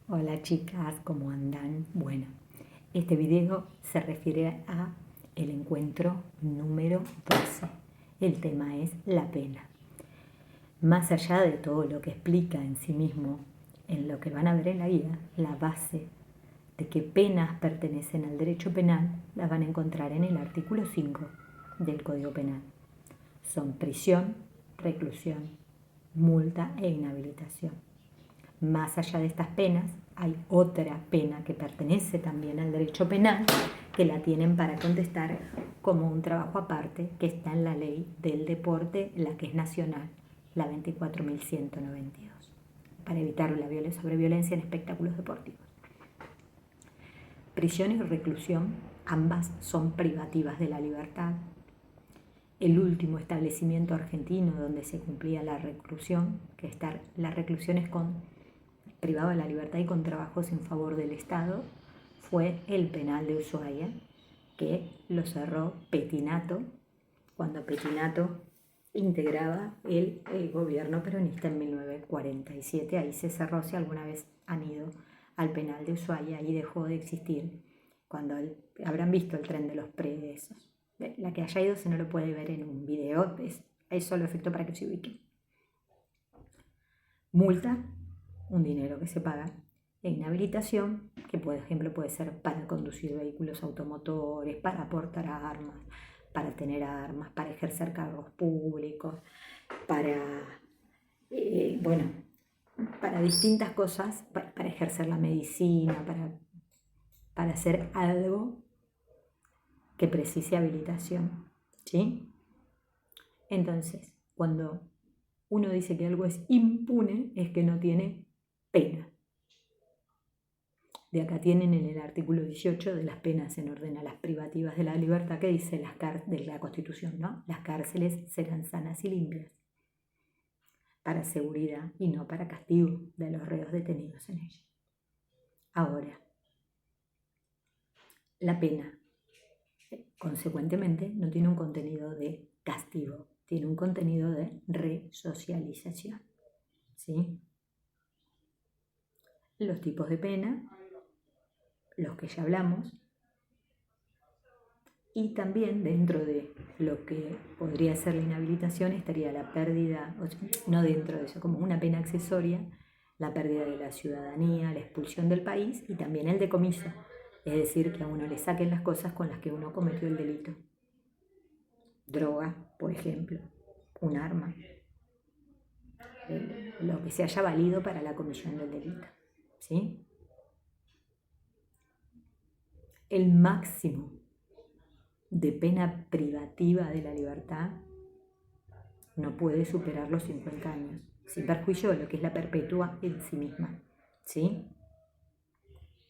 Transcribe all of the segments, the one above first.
Hola chicas, ¿cómo andan? Bueno, este video se refiere a el encuentro número 12. El tema es la pena. Más allá de todo lo que explica en sí mismo, en lo que van a ver en la guía, la base de qué penas pertenecen al derecho penal la van a encontrar en el artículo 5 del Código Penal. Son prisión, reclusión, multa e inhabilitación. Más allá de estas penas, hay otra pena que pertenece también al derecho penal, que la tienen para contestar como un trabajo aparte, que está en la ley del deporte, la que es nacional, la 24.192, para evitar la sobreviolencia en espectáculos deportivos. Prisión y reclusión, ambas son privativas de la libertad. El último establecimiento argentino donde se cumplía la reclusión, la reclusión es privado de la libertad y con trabajos en favor del Estado, fue el penal de Ushuaia, que lo cerró Pettinato, cuando Pettinato integraba el gobierno peronista en 1947. Ahí se cerró. Si alguna vez han ido al penal de Ushuaia, ahí dejó de existir. Cuando habrán visto el tren de los presos. La que haya ido se no lo puede ver en un video, es solo efecto para que se ubique. Multa, un dinero que se paga, e inhabilitación, que por ejemplo puede ser para conducir vehículos automotores, para portar armas, para tener armas, para ejercer cargos públicos, para distintas cosas, para ejercer la medicina, para hacer algo que precise habilitación, ¿sí? Entonces, cuando uno dice que algo es impune, es que no tiene pena. De acá tienen en el artículo 18 de las penas en orden a las privativas de la libertad, que dice de la Constitución, ¿no? Las cárceles serán sanas y limpias para seguridad y no para castigo de los reos detenidos en ellas. Ahora, la pena, consecuentemente, no tiene un contenido de castigo, tiene un contenido de resocialización, ¿sí? Los tipos de pena, los que ya hablamos, y también dentro de lo que podría ser la inhabilitación estaría la pérdida, no dentro de eso, como una pena accesoria, la pérdida de la ciudadanía, la expulsión del país y también el decomiso, es decir, que a uno le saquen las cosas con las que uno cometió el delito. Droga, por ejemplo, un arma, lo que se haya valido para la comisión del delito, ¿sí? El máximo de pena privativa de la libertad no puede superar los 50 años, sin perjuicio de lo que es la perpetua en sí misma, ¿sí?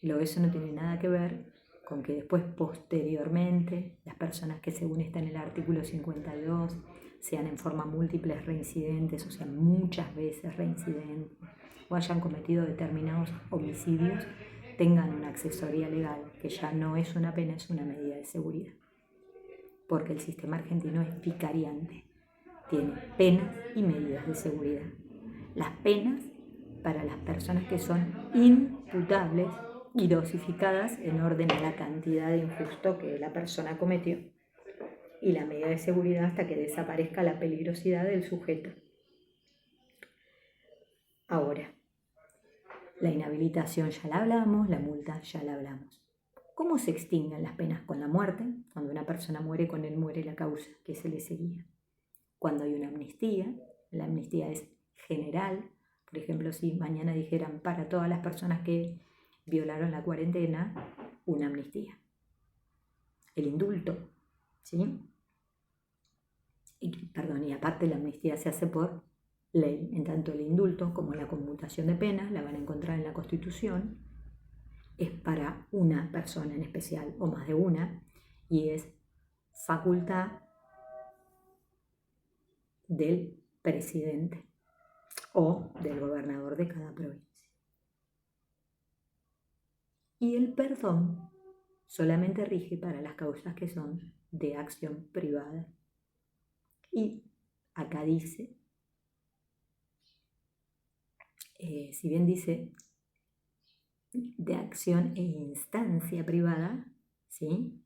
Eso no tiene nada que ver con que después, posteriormente, las personas que según está en el artículo 52 sean en forma múltiples reincidentes, o sea, muchas veces reincidentes, o hayan cometido determinados homicidios, tengan una accesoría legal, que ya no es una pena, es una medida de seguridad. Porque el sistema argentino es vicariante, tiene penas y medidas de seguridad. Las penas para las personas que son imputables y dosificadas en orden a la cantidad de injusto que la persona cometió, y la medida de seguridad hasta que desaparezca la peligrosidad del sujeto. Ahora, la inhabilitación ya la hablamos, la multa ya la hablamos. ¿Cómo se extinguen las penas? Con la muerte. Cuando una persona muere, con él muere la causa que se le seguía. Cuando hay una amnistía, la amnistía es general. Por ejemplo, si mañana dijeran para todas las personas que violaron la cuarentena, una amnistía. El indulto, ¿sí? Y aparte la amnistía se hace por ley. En tanto el indulto como la conmutación de penas, la van a encontrar en la Constitución, es para una persona en especial o más de una, y es facultad del presidente o del gobernador de cada provincia. Y el perdón solamente rige para las causas que son de acción privada. Y acá dice, si bien dice de acción e instancia privada, ¿sí?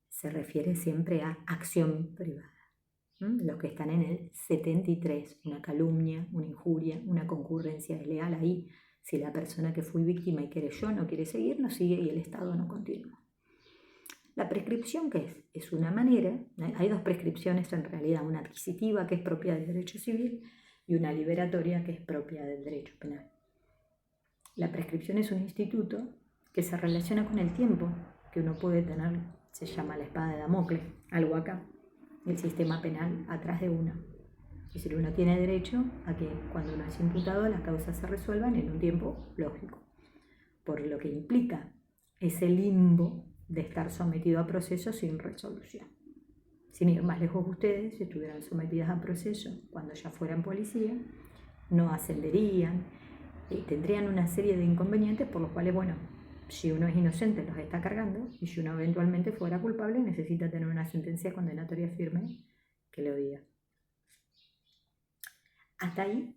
Se refiere siempre a acción privada. Los que están en el 73, una calumnia, una injuria, una concurrencia desleal, ahí, si la persona que fui víctima y querelló no quiere seguir, no sigue y el Estado no continúa. La prescripción, ¿qué es? Es una manera, hay dos prescripciones en realidad, una adquisitiva que es propia del derecho civil y una liberatoria que es propia del derecho penal. La prescripción es un instituto que se relaciona con el tiempo que uno puede tener, se llama la espada de Damocles, algo acá, el sistema penal atrás de uno. Es decir, uno tiene derecho a que cuando uno es imputado las causas se resuelvan en un tiempo lógico, por lo que implica ese limbo de estar sometido a proceso sin resolución. Sin ir más lejos, ustedes, si estuvieran sometidas a proceso cuando ya fueran policía, no ascenderían, tendrían una serie de inconvenientes por los cuales, bueno, si uno es inocente los está cargando y si uno eventualmente fuera culpable necesita tener una sentencia condenatoria firme que lo diga. Hasta ahí.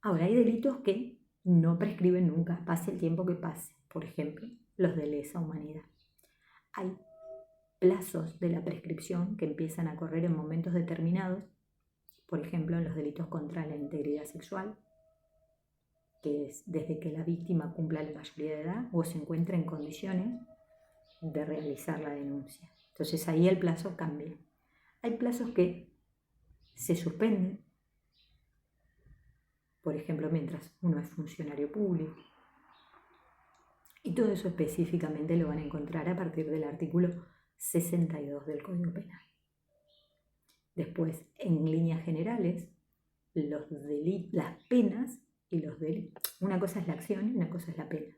Ahora, hay delitos que no prescriben nunca, pase el tiempo que pase. Por ejemplo, los de lesa humanidad. Hay plazos de la prescripción que empiezan a correr en momentos determinados, por ejemplo, en los delitos contra la integridad sexual, que es desde que la víctima cumpla la mayoría de edad o se encuentre en condiciones de realizar la denuncia. Entonces ahí el plazo cambia. Hay plazos que se suspenden, por ejemplo, mientras uno es funcionario público. Y todo eso específicamente lo van a encontrar a partir del artículo 62 del Código Penal. Después, en líneas generales, las penas y los delitos. Una cosa es la acción y una cosa es la pena.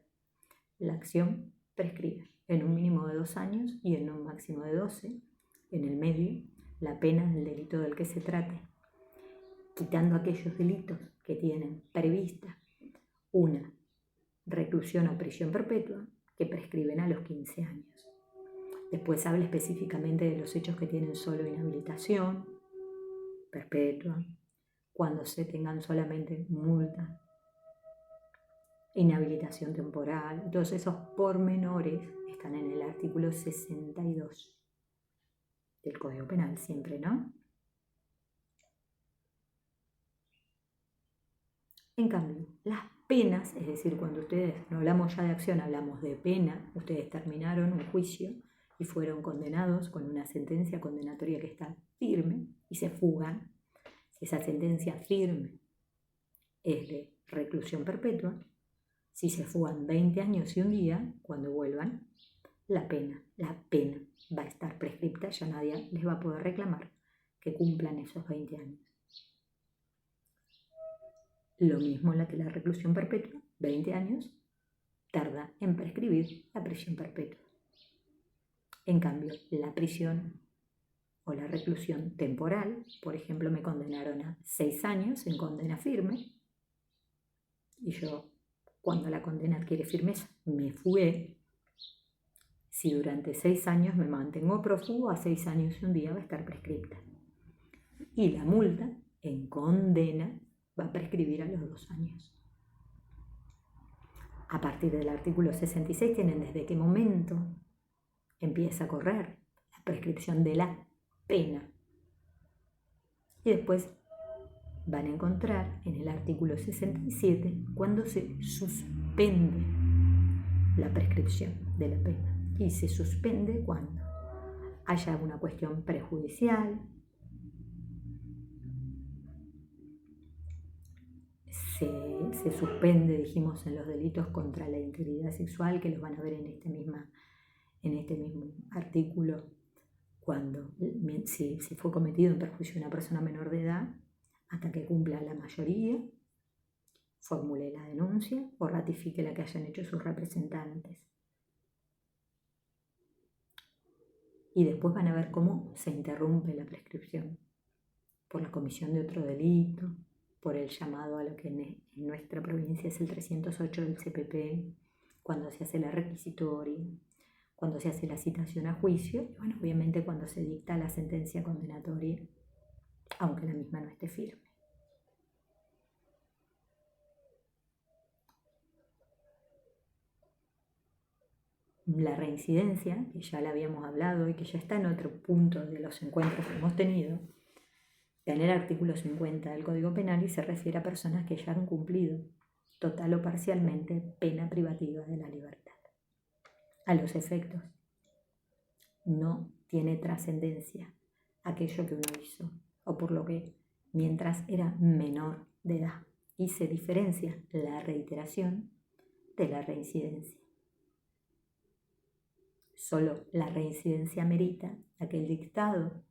La acción prescribe en un mínimo de 2 años y en un máximo de 12. En el medio, la pena del delito del que se trate, quitando aquellos delitos que tienen prevista una reclusión o prisión perpetua que prescriben a los 15 años. Después habla específicamente de los hechos que tienen solo inhabilitación perpetua, cuando se tengan solamente multa, inhabilitación temporal. Todos esos pormenores están en el artículo 62 del Código Penal, siempre, ¿no? En cambio, las penas, es decir, cuando ustedes, no hablamos ya de acción, hablamos de pena, ustedes terminaron un juicio y fueron condenados con una sentencia condenatoria que está firme y se fugan. Si esa sentencia firme es de reclusión perpetua, si se fugan 20 años y un día, cuando vuelvan, la pena va a estar prescripta, ya nadie les va a poder reclamar que cumplan esos 20 años. Lo mismo la que la reclusión perpetua, 20 años, tarda en prescribir la prisión perpetua. En cambio, la prisión o la reclusión temporal, por ejemplo, me condenaron a 6 años en condena firme, y yo, cuando la condena adquiere firmeza, me fugué. Si durante 6 años me mantengo prófugo, a 6 años y un día va a estar prescripta. Y la multa en condena va a prescribir a los 2 años. A partir del artículo 66 tienen desde qué momento empieza a correr la prescripción de la pena. Y después van a encontrar en el artículo 67 cuando se suspende la prescripción de la pena. Y se suspende cuando haya una cuestión prejudicial, se suspende, dijimos, en los delitos contra la integridad sexual, que los van a ver en este mismo artículo, cuando si fue cometido en perjuicio de una persona menor de edad, hasta que cumpla la mayoría, formule la denuncia o ratifique la que hayan hecho sus representantes. Y después van a ver cómo se interrumpe la prescripción por la comisión de otro delito, por el llamado a lo que en nuestra provincia es el 308 del CPP, cuando se hace la requisitoria, cuando se hace la citación a juicio y, bueno, obviamente cuando se dicta la sentencia condenatoria, aunque la misma no esté firme. la reincidencia, que ya la habíamos hablado y que ya está en otro punto de los encuentros que hemos tenido, en el artículo 50 del Código Penal, y se refiere a personas que ya han cumplido total o parcialmente pena privativa de la libertad. A los efectos, no tiene trascendencia aquello que uno hizo, o por lo que mientras era menor de edad, y se diferencia la reiteración de la reincidencia. Solo la reincidencia merita aquel dictado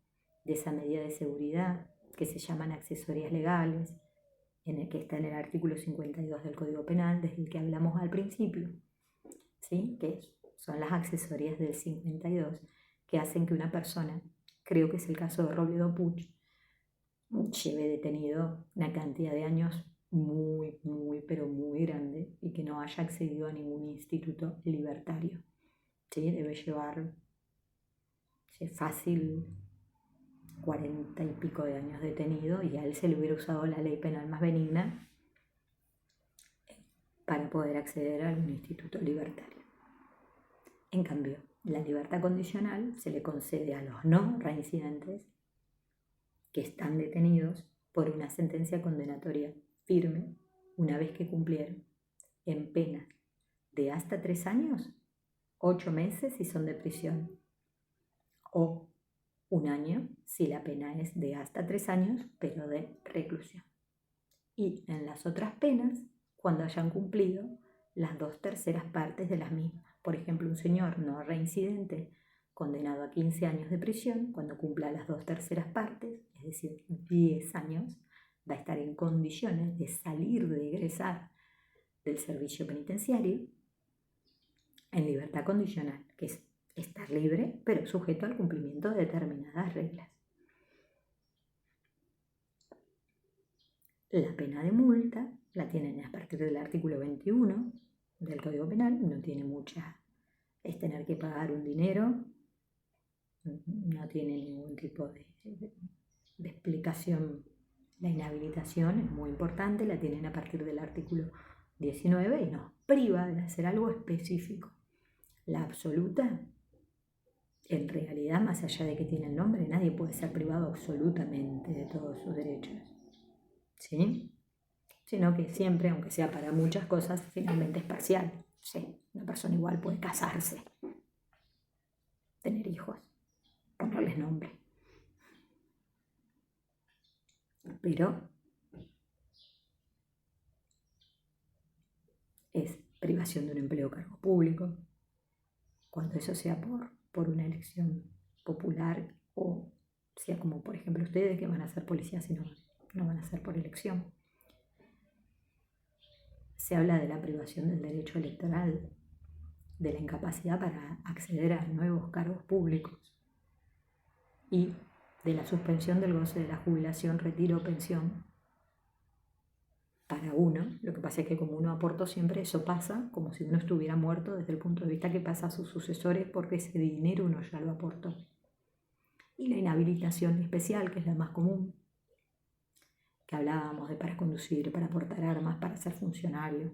de esa medida de seguridad que se llaman accesorias legales, en el que está en el artículo 52 del Código Penal, desde el que hablamos al principio, ¿sí? Que son las accesorias del 52 que hacen que una persona, creo que es el caso de Robledo Puig, lleve detenido una cantidad de años muy, pero muy grande y que no haya accedido a ningún instituto libertario. ¿Sí? Debe llevar fácil 40 y pico de años detenido, y a él se le hubiera usado la ley penal más benigna para poder acceder a algún instituto libertario. En cambio, la libertad condicional se le concede a los no reincidentes que están detenidos por una sentencia condenatoria firme una vez que cumplieron, en pena de hasta 3 años, 8 meses si son de prisión, o 1 año si la pena es de hasta 3 años, pero de reclusión. Y en las otras penas, cuando hayan cumplido las 2/3 partes de las mismas. Por ejemplo, un señor no reincidente condenado a 15 años de prisión, cuando cumpla las 2/3 partes, es decir, 10 años, va a estar en condiciones de salir, de egresar del servicio penitenciario en libertad condicional, que es estar libre, pero sujeto al cumplimiento de determinadas reglas. La pena de multa la tienen a partir del artículo 21 del Código Penal, no tiene mucha, es tener que pagar un dinero, no tiene ningún tipo de explicación. La inhabilitación es muy importante, la tienen a partir del artículo 19 y nos priva de hacer algo específico. La absoluta, en realidad, más allá de que tiene el nombre, nadie puede ser privado absolutamente de todos sus derechos, ¿sí? Sino que siempre, aunque sea para muchas cosas, finalmente es parcial. Sí, una persona igual puede casarse, tener hijos, ponerles nombre, pero es privación de un empleo o cargo público, cuando eso sea por una elección popular, o sea como por ejemplo ustedes que van a ser policías y no van a ser por elección. Se habla de la privación del derecho electoral, de la incapacidad para acceder a nuevos cargos públicos y de la suspensión del goce de la jubilación, retiro o pensión para uno. Lo que pasa es que como uno aportó siempre, eso pasa como si uno estuviera muerto desde el punto de vista que pasa a sus sucesores, porque ese dinero uno ya lo aportó. Y la inhabilitación especial, que es la más común, que hablábamos de para conducir, para portar armas, para ser funcionario,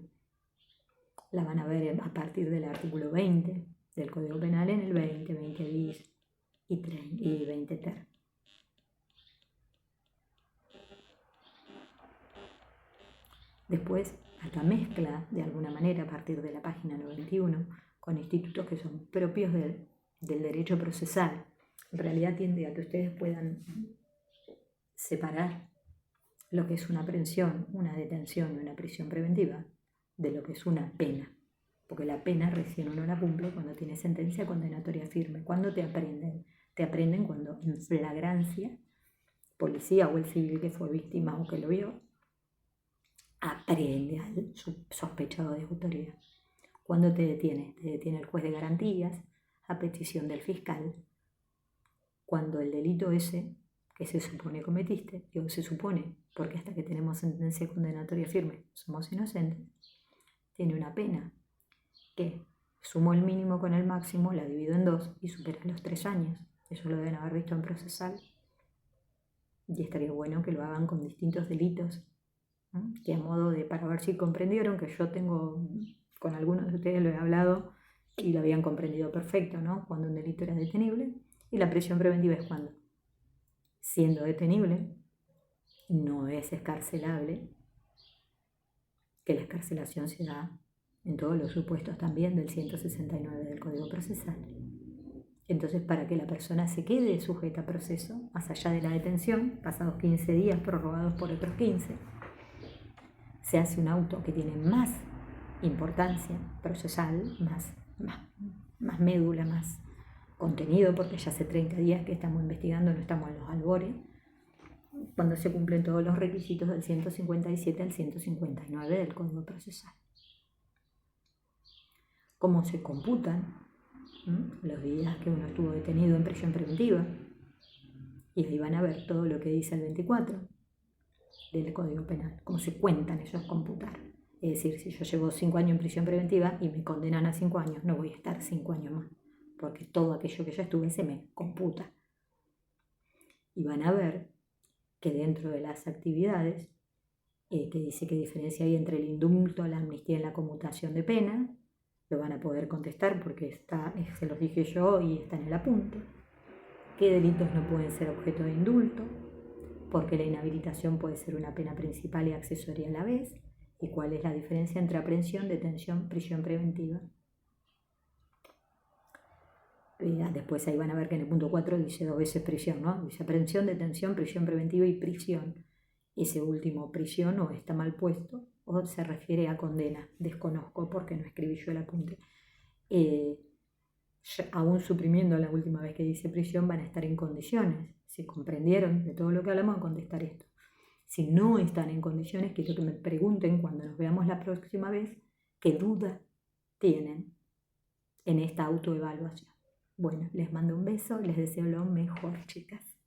la van a ver a partir del artículo 20 del Código Penal en el 20, 20 bis y 20 ter. Después, hasta mezcla de alguna manera a partir de la página 91 con institutos que son propios del derecho procesal. En realidad tiende a que ustedes puedan separar lo que es una aprehensión, una detención y una prisión preventiva de lo que es una pena. Porque la pena recién uno la cumple cuando tiene sentencia condenatoria firme. ¿Cuándo te aprenden? Te aprenden cuando en flagrancia, policía o el civil que fue víctima o que lo vio, aprende al sospechado de autoridad. ¿Cuándo te detiene? Te detiene el juez de garantías a petición del fiscal. Cuando el delito ese que se supone cometiste, digo se supone, porque hasta que tenemos sentencia condenatoria firme somos inocentes, tiene una pena que sumo el mínimo con el máximo, la divido en 2 y supera los 3 años. Eso lo deben haber visto en procesal. Y estaría bueno que lo hagan con distintos delitos, ¿no? Que a modo de, para ver si comprendieron, que yo tengo, con algunos de ustedes lo he hablado, y lo habían comprendido perfecto, ¿no? Cuando un delito era detenible. Y la prisión preventiva es cuando, siendo detenible, no es escarcelable, que la escarcelación se da en todos los supuestos también del 169 del Código Procesal. Entonces, para que la persona se quede sujeta a proceso, más allá de la detención, pasados 15 días prorrogados por otros 15, se hace un auto que tiene más importancia procesal, más médula, más contenido, porque ya hace 30 días que estamos investigando, no estamos en los albores, cuando se cumplen todos los requisitos del 157 al 159 del Código Procesal. ¿Cómo se computan los días que uno estuvo detenido en prisión preventiva? Y ahí van a ver todo lo que dice el 24 del Código Penal, cómo se cuentan esos computar. Es decir, si yo llevo 5 años en prisión preventiva y me condenan a 5 años, no voy a estar 5 años más, porque todo aquello que yo estuve se me computa. Y van a ver que dentro de las actividades, que dice qué diferencia hay entre el indulto, la amnistía y la conmutación de pena, lo van a poder contestar porque se los dije yo y está en el apunte. ¿Qué delitos no pueden ser objeto de indulto? Porque la inhabilitación puede ser una pena principal y accesoria a la vez. ¿Y cuál es la diferencia entre aprehensión, detención, prisión preventiva? Después ahí van a ver que en el punto 4 dice 2 veces prisión, ¿no? Dice aprehensión, detención, prisión preventiva y prisión. Ese último, prisión, o está mal puesto o se refiere a condena. Desconozco porque no escribí yo el apunte. Aún suprimiendo la última vez que dice prisión, van a estar en condiciones. Si comprendieron de todo lo que hablamos, a contestar esto. Si no están en condiciones, quiero que me pregunten cuando nos veamos la próxima vez qué duda tienen en esta autoevaluación. Bueno, les mando un beso, les deseo lo mejor, chicas.